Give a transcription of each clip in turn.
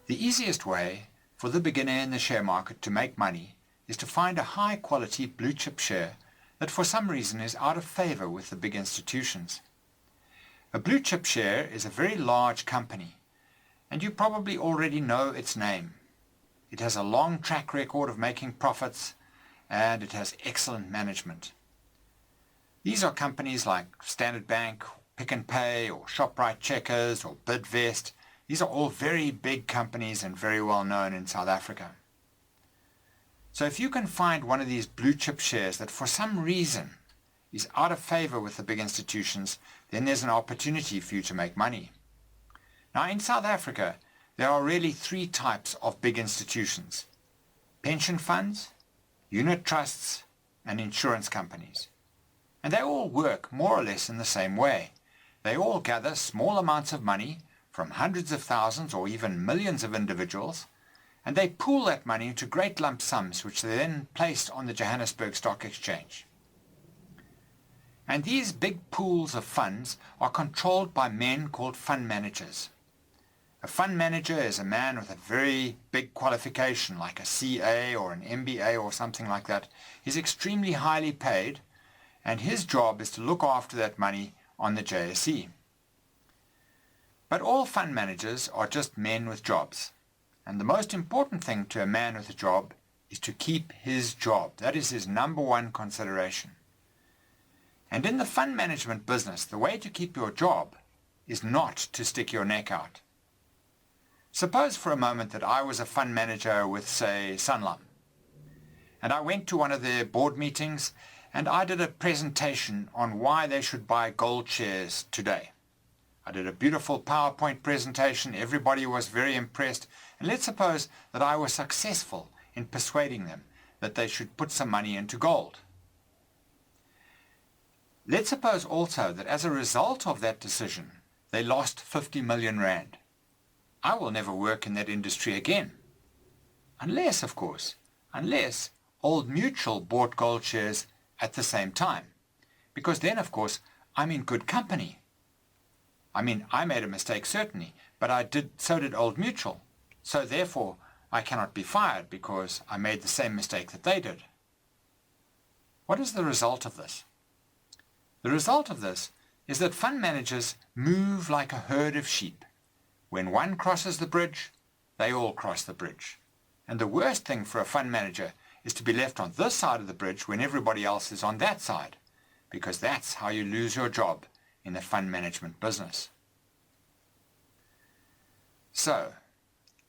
The easiest way for the beginner in the share market to make money is to find a high-quality blue-chip share that for some reason is out of favor with the big institutions. A blue-chip share is a very large company, and you probably already know its name. It has a long track record of making profits, and it has excellent management. These are companies like Standard Bank, Pick n Pay, or Shoprite Checkers, or Bidvest. These are all very big companies and very well known in South Africa. So if you can find one of these blue chip shares that for some reason is out of favor with the big institutions, then there's an opportunity for you to make money. Now in South Africa, there are really three types of big institutions: pension funds, unit trusts, and insurance companies. And they all work more or less in the same way. They all gather small amounts of money from hundreds of thousands or even millions of individuals, and they pool that money into great lump sums which they then place on the Johannesburg Stock Exchange. And these big pools of funds are controlled by men called fund managers. A fund manager is a man with a very big qualification, like a CA or an MBA or something like that. He's extremely highly paid, and his job is to look after that money on the JSE. But all fund managers are just men with jobs. And the most important thing to a man with a job is to keep his job. That is his number one consideration. And in the fund management business, the way to keep your job is not to stick your neck out. Suppose for a moment that I was a fund manager with, say, Sanlam, and I went to one of their board meetings and I did a presentation on why they should buy gold shares today. I did a beautiful PowerPoint presentation. Everybody was very impressed. And let's suppose that I was successful in persuading them that they should put some money into gold. Let's suppose also that as a result of that decision, they lost 50 million rand. I will never work in that industry again. Unless, of course, Old Mutual bought gold shares at the same time. Because then, of course, I'm in good company. I mean, I made a mistake, certainly, but so did Old Mutual. So therefore, I cannot be fired because I made the same mistake that they did. What is the result of this? The result of this is that fund managers move like a herd of sheep. When one crosses the bridge, they all cross the bridge. And the worst thing for a fund manager is to be left on this side of the bridge when everybody else is on that side, because that's how you lose your job in the fund management business. So,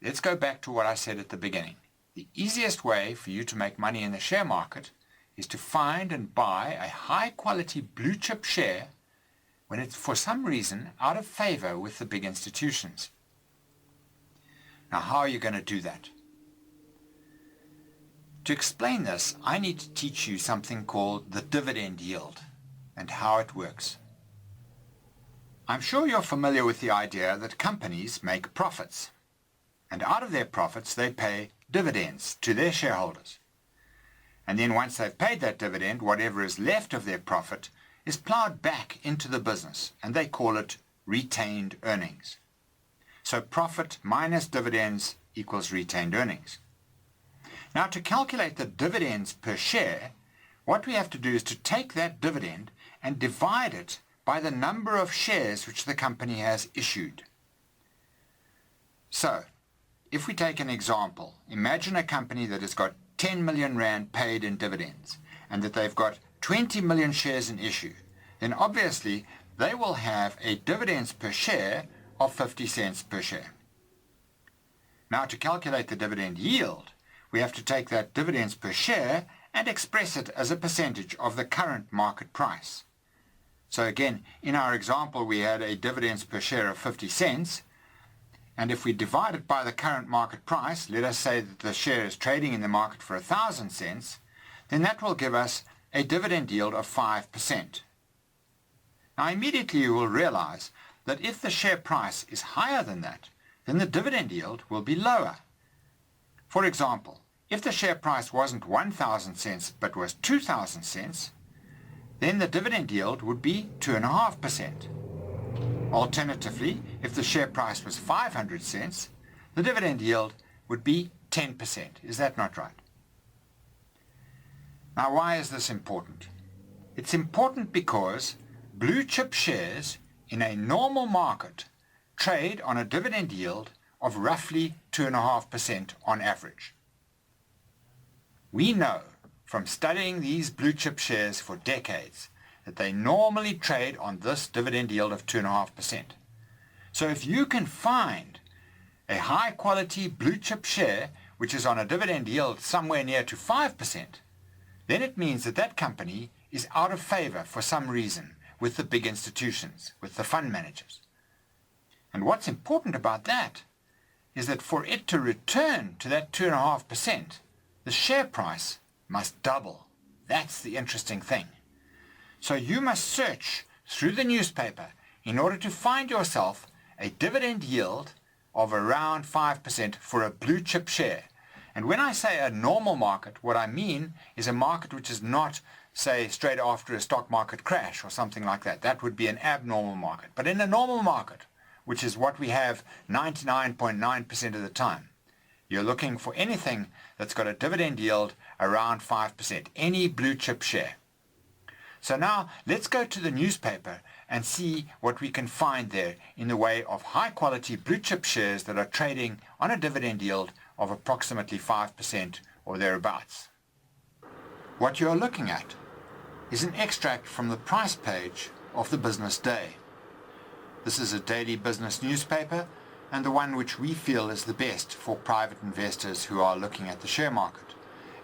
let's go back to what I said at the beginning. The easiest way for you to make money in the share market is to find and buy a high-quality blue-chip share when it's for some reason out of favor with the big institutions. Now, how are you going to do that? To explain this, I need to teach you something called the dividend yield and how it works. I'm sure you're familiar with the idea that companies make profits, and out of their profits they pay dividends to their shareholders. And then once they've paid that dividend, whatever is left of their profit is plowed back into the business, and they call it retained earnings. So profit minus dividends equals retained earnings. Now, to calculate the dividends per share, what we have to do is to take that dividend and divide it by the number of shares which the company has issued. So, if we take an example, imagine a company that has got 10 million rand paid in dividends and that they've got 20 million shares in issue, then obviously they will have a dividends per share of 50 cents per share. Now, to calculate the dividend yield, we have to take that dividends per share and express it as a percentage of the current market price. So again, in our example, we had a dividends per share of 50 cents, and if we divide it by the current market price, let us say that the share is trading in the market for 1,000 cents, then that will give us a dividend yield of 5%. Now immediately you will realize that if the share price is higher than that, then the dividend yield will be lower. For example, if the share price wasn't 1,000 cents but was 2,000 cents, then the dividend yield would be 2.5%. Alternatively, if the share price was 500 cents, the dividend yield would be 10%. Is that not right? Now, why is this important? It's important because blue chip shares in a normal market trade on a dividend yield of roughly 2.5% on average. We know from studying these blue chip shares for decades that they normally trade on this dividend yield of 2.5%. So if you can find a high quality blue chip share which is on a dividend yield somewhere near to 5%, then it means that that company is out of favor for some reason with the big institutions, with the fund managers. And what's important about that is that for it to return to that 2.5%, the share price must double. That's the interesting thing. So you must search through the newspaper in order to find yourself a dividend yield of around 5% for a blue chip share. And when I say a normal market, what I mean is a market which is not, say, straight after a stock market crash or something like that. That would be an abnormal market. But in a normal market, which is what we have 99.9% of the time, you're looking for anything that's got a dividend yield around 5%, any blue chip share. So now let's go to the newspaper and see what we can find there in the way of high quality blue chip shares that are trading on a dividend yield of approximately 5% or thereabouts. What you're looking at is an extract from the price page of the Business Day. This is a daily business newspaper and the one which we feel is the best for private investors who are looking at the share market.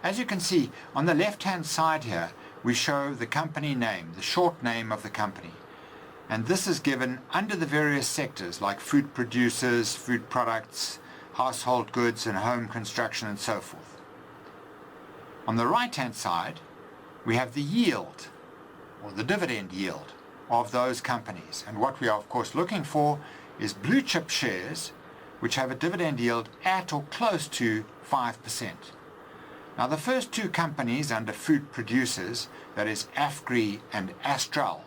As you can see, on the left-hand side here, we show the company name, the short name of the company. And this is given under the various sectors like food producers, food products, household goods and home construction and so forth. On the right-hand side, we have the yield, or the dividend yield, of those companies. And what we are, of course, looking for is blue chip shares which have a dividend yield at or close to 5%. Now, the first two companies under food producers, that is AFGRI and Astral,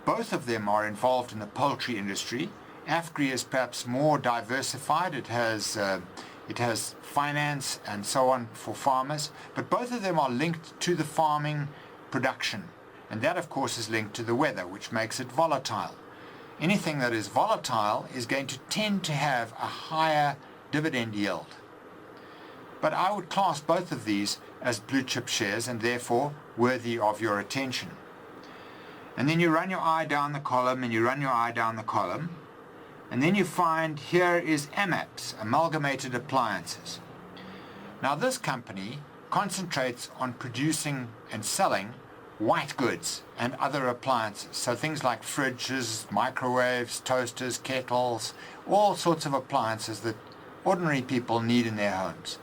both of them are involved in the poultry industry. AFGRI is perhaps more diversified. It has finance and so on for farmers, but both of them are linked to the farming production. And that, of course, is linked to the weather, which makes it volatile. Anything that is volatile is going to tend to have a higher dividend yield. But I would class both of these as blue chip shares and therefore worthy of your attention. And then you run your eye down the column and you run your eye down the column, and then you find here is AMAPS, Amalgamated Appliances. Now this company concentrates on producing and selling white goods and other appliances, so things like fridges, microwaves, toasters, kettles, all sorts of appliances that ordinary people need in their homes.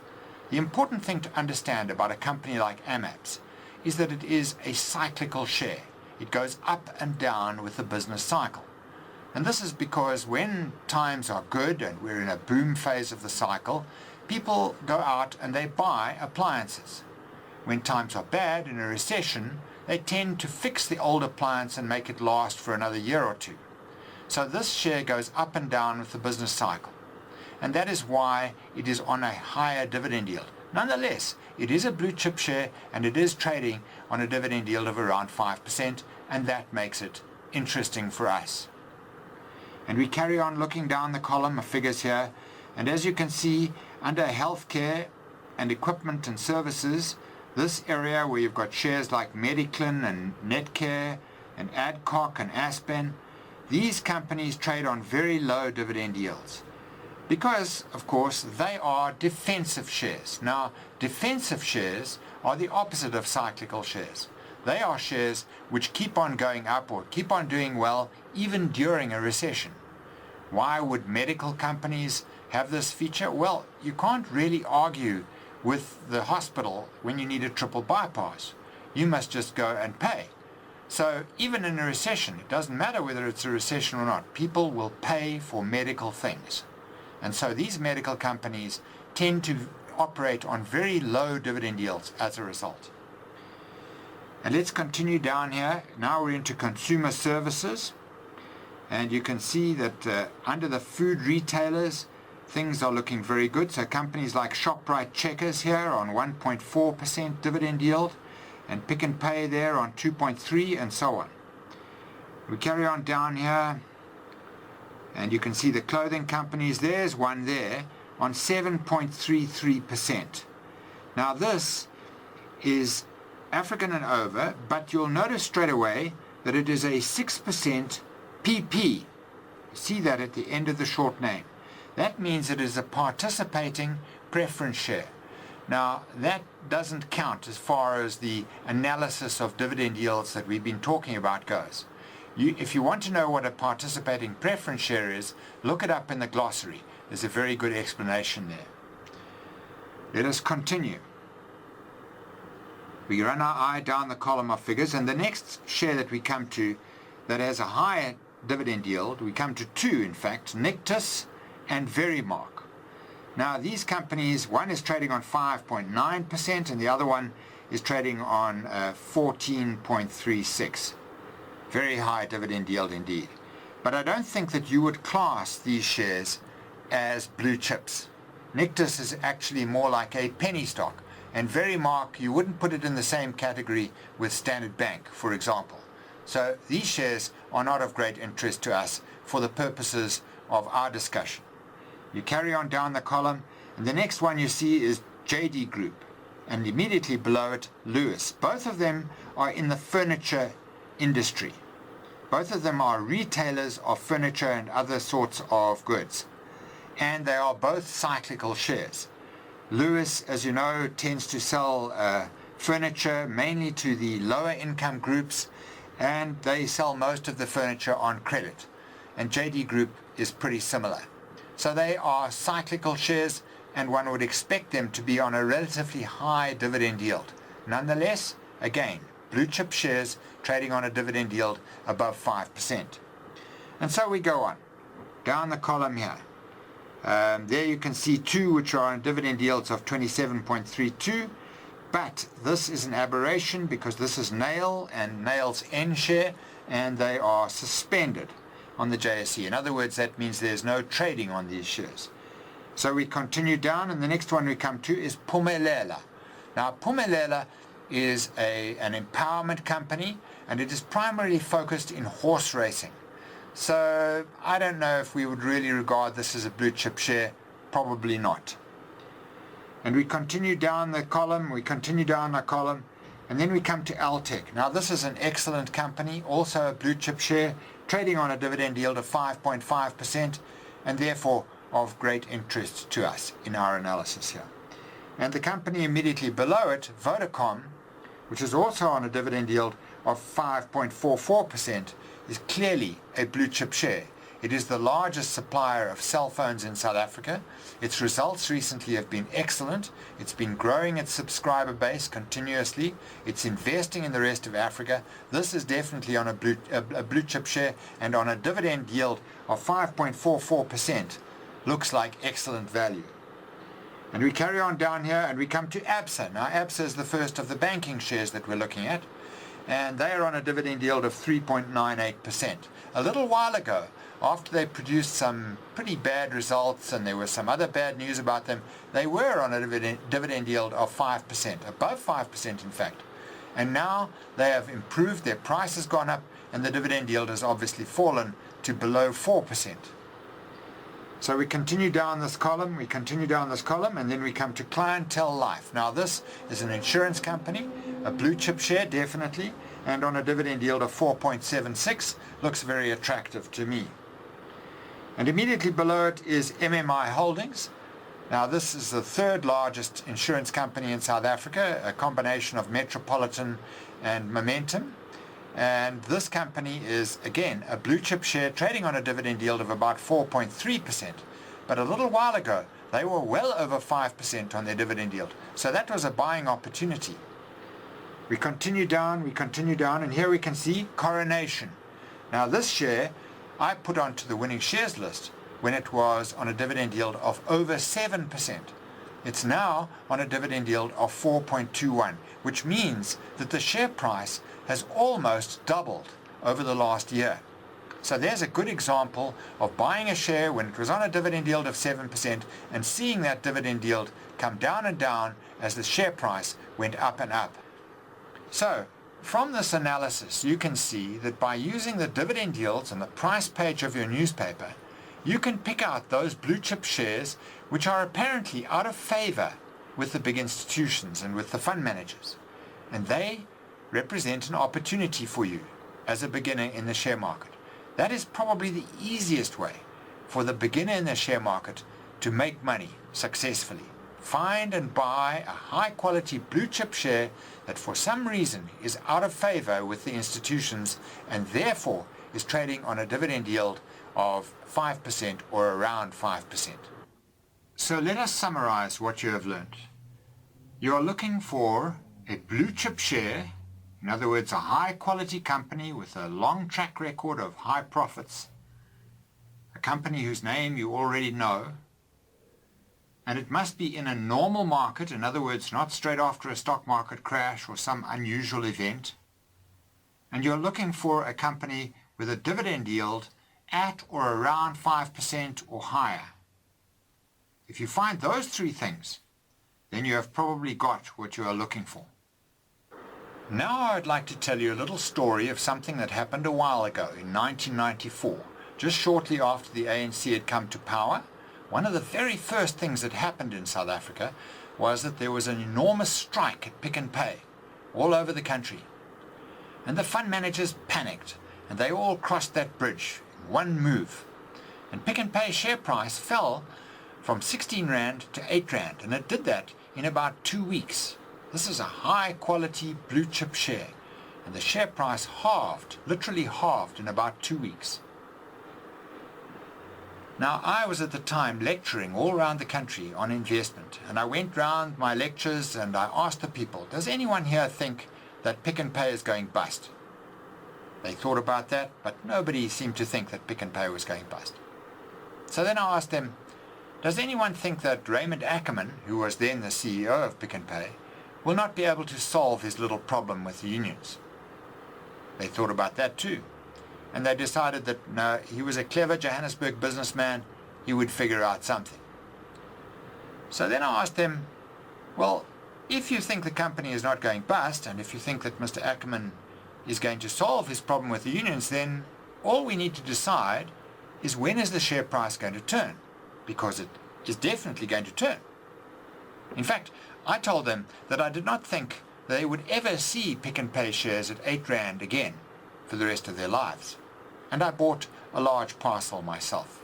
The important thing to understand about a company like AMAPS is that it is a cyclical share. It goes up and down with the business cycle. And this is because when times are good and we're in a boom phase of the cycle, people go out and they buy appliances. When times are bad, in a recession, they tend to fix the old appliance and make it last for another year or two. So this share goes up and down with the business cycle. And that is why it is on a higher dividend yield. Nonetheless, it is a blue chip share and it is trading on a dividend yield of around 5%, and that makes it interesting for us. And we carry on looking down the column of figures here, and as you can see, under healthcare and equipment and services, this area where you've got shares like Mediclin and Netcare and Adcock and Aspen, these companies trade on very low dividend yields because, of course, they are defensive shares. Now, defensive shares are the opposite of cyclical shares. They are shares which keep on going up or keep on doing well even during a recession. Why would medical companies have this feature? Well, you can't really argue with the hospital when you need a triple bypass. You must just go and pay. So even in a recession, it doesn't matter whether it's a recession or not, people will pay for medical things. And so these medical companies tend to operate on very low dividend yields as a result. And let's continue down here. Now we're into consumer services. And you can see that under the food retailers, things are looking very good. So companies like ShopRite Checkers here on 1.4% dividend yield, and Pick n Pay there on 2.3%, and so on. We carry on down here, and you can see the clothing companies. There's one there on 7.33%. Now this is African and over, but you'll notice straight away that it is a 6% PP. You see that at the end of the short name. That means it is a participating preference share. Now, that doesn't count as far as the analysis of dividend yields that we've been talking about goes. If you want to know what a participating preference share is, look it up in the glossary. There's a very good explanation there. Let us continue. We run our eye down the column of figures, and the next share that we come to that has a higher dividend yield, we come to two, in fact, Nictus and Verimark. Now, these companies, one is trading on 5.9% and the other one is trading on 14.36%. Very high dividend yield indeed. But I don't think that you would class these shares as blue chips. Nictus is actually more like a penny stock, and Verimark, you wouldn't put it in the same category with Standard Bank, for example. So these shares are not of great interest to us for the purposes of our discussion. You carry on down the column, and the next one you see is JD Group, and immediately below it, Lewis. Both of them are in the furniture industry. Both of them are retailers of furniture and other sorts of goods, and they are both cyclical shares. Lewis, as you know, tends to sell furniture mainly to the lower income groups, and they sell most of the furniture on credit. And JD Group is pretty similar. So they are cyclical shares, and one would expect them to be on a relatively high dividend yield. Nonetheless, again, blue chip shares trading on a dividend yield above 5%. And so we go on, down the column here. There you can see two which are on dividend yields of 27.32, but this is an aberration because this is Nail and Nail's N share, and they are suspended on the JSE. In other words, that means there's no trading on these shares. So we continue down, and the next one we come to is Phumelela. Now, Phumelela is an empowerment company, and it is primarily focused in horse racing. So I don't know if we would really regard this as a blue chip share. Probably not. And we continue down the column, and then we come to Altec. Now, this is an excellent company, also a blue chip share, trading on a dividend yield of 5.5%, and therefore of great interest to us in our analysis here. And the company immediately below it, Vodacom, which is also on a dividend yield of 5.44%, is clearly a blue chip share. It is the largest supplier of cell phones in South Africa. Its results recently have been excellent. It's been growing its subscriber base continuously. It's investing in the rest of Africa. This is definitely on a blue chip share, and on a dividend yield of 5.44%. Looks like excellent value. And we carry on down here and we come to ABSA. Now, ABSA is the first of the banking shares that we're looking at, and they are on a dividend yield of 3.98%. A little while ago, after they produced some pretty bad results and there was some other bad news about them, they were on a dividend yield of 5%, above 5% in fact. And now they have improved, their price has gone up, and the dividend yield has obviously fallen to below 4%. So we continue down this column, and then we come to Clientele Life. Now, this is an insurance company, a blue chip share definitely, and on a dividend yield of 4.76, looks very attractive to me. And immediately below it is MMI Holdings. Now, this is the third largest insurance company in South Africa, a combination of Metropolitan and Momentum. And this company is, again, a blue chip share trading on a dividend yield of about 4.3%. But a little while ago, they were well over 5% on their dividend yield. So that was a buying opportunity. We continue down, and here we can see Coronation. Now, this share I put onto the winning shares list when it was on a dividend yield of over 7%. It's now on a dividend yield of 4.21, which means that the share price has almost doubled over the last year. So there's a good example of buying a share when it was on a dividend yield of 7% and seeing that dividend yield come down and down as the share price went up and up. So from this analysis, you can see that by using the dividend yields on the price page of your newspaper, you can pick out those blue chip shares which are apparently out of favor with the big institutions and with the fund managers. And they represent an opportunity for you as a beginner in the share market. That is probably the easiest way for the beginner in the share market to make money successfully. Find and buy a high-quality blue-chip share that for some reason is out of favor with the institutions and therefore is trading on a dividend yield of 5% or around 5%. So let us summarize what you have learned. You are looking for a blue-chip share, in other words, a high-quality company with a long track record of high profits, a company whose name you already know, and it must be in a normal market, in other words, not straight after a stock market crash or some unusual event, and you're looking for a company with a dividend yield at or around 5% or higher. If you find those three things, then you have probably got what you are looking for. Now I'd like to tell you a little story of something that happened a while ago in 1994, just shortly after the ANC had come to power. One of the very first things that happened in South Africa was that there was an enormous strike at Pick n Pay all over the country. And the fund managers panicked, and they all crossed that bridge in one move. And Pick n Pay's share price fell from 16 Rand to 8 Rand, and it did that in about 2 weeks. This is a high-quality blue-chip share, and the share price halved, literally halved in about 2 weeks. Now, I was at the time lecturing all around the country on investment, and I went round my lectures and I asked the people, does anyone here think that Pick n Pay is going bust? They thought about that, but nobody seemed to think that Pick n Pay was going bust. So then I asked them, does anyone think that Raymond Ackerman, who was then the CEO of Pick n Pay, will not be able to solve his little problem with the unions? They thought about that too. And they decided that no, he was a clever Johannesburg businessman, he would figure out something. So then I asked them, well, if you think the company is not going bust, and if you think that Mr. Ackerman is going to solve his problem with the unions, then all we need to decide is when is the share price going to turn, because it is definitely going to turn. In fact, I told them that I did not think they would ever see Pick n Pay shares at 8 Rand again for the rest of their lives. And I bought a large parcel myself.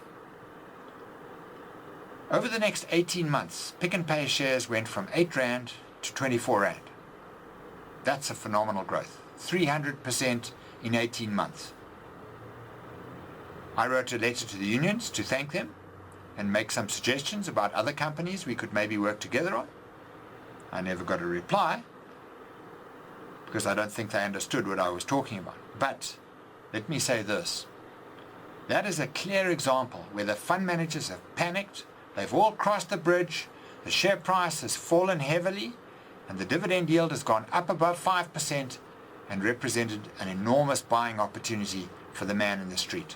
Over the next 18 months, Pick n Pay shares went from 8 Rand to 24 Rand. That's a phenomenal growth, 300% in 18 months. I wrote a letter to the unions to thank them and make some suggestions about other companies we could maybe work together on. I never got a reply because I don't think they understood what I was talking about. But let me say this. That is a clear example where the fund managers have panicked, they've all crossed the bridge, the share price has fallen heavily, and the dividend yield has gone up above 5% and represented an enormous buying opportunity for the man in the street.